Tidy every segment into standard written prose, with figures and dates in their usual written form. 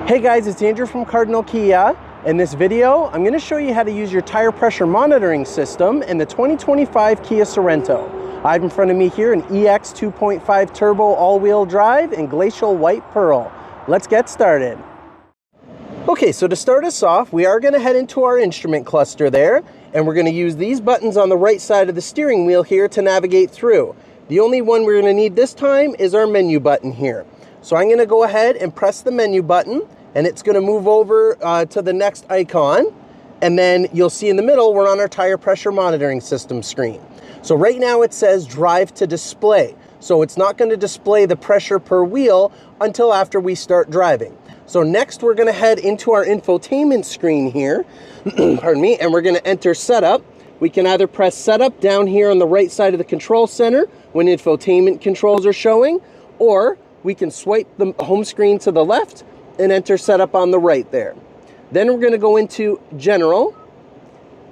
Hey guys, it's Andrew from Cardinal Kia. In this video, I'm going to show you how to use your tire pressure monitoring system in the 2025 Kia Sorento. I have in front of me here an EX 2.5 turbo all-wheel drive in glacial white pearl. Let's get started. Okay, so to start us off, we are going to head into our instrument cluster there, and we're going to use these buttons on the right side of the steering wheel here to navigate through. The only one we're going to need this time is our menu button here. So I'm going to go ahead and press the menu button, and it's going to move over to the next icon. And then you'll see in the middle, we're on our tire pressure monitoring system screen. So right now it says drive to display. So it's not going to display the pressure per wheel until after we start driving. So next we're going to head into our infotainment screen here, pardon me, and we're going to enter setup. We can either press setup down here on the right side of the control center when infotainment controls are showing, or we can swipe the home screen to the left and enter setup on the right there. Then we're going to go into general.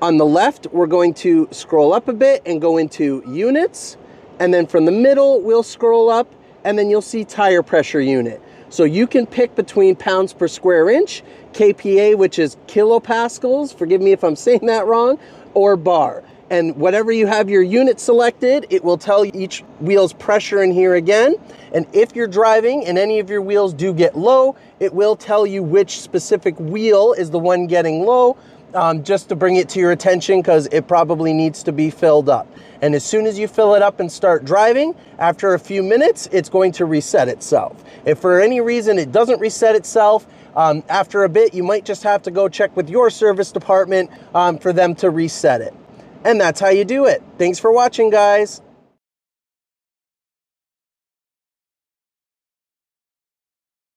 On the left, we're going to scroll up a bit and go into units. And then from the middle, we'll scroll up and then you'll see tire pressure unit. So you can pick between pounds per square inch, kPa, which is kilopascals, forgive me if I'm saying that wrong, or bar. And whatever you have your unit selected, it will tell you each wheel's pressure in here again. And if you're driving and any of your wheels do get low, it will tell you which specific wheel is the one getting low, just to bring it to your attention because it probably needs to be filled up. And as soon as you fill it up and start driving, after a few minutes, it's going to reset itself. If for any reason it doesn't reset itself, after a bit, you might just have to go check with your service department for them to reset it. And that's how you do it. Thanks for watching, guys.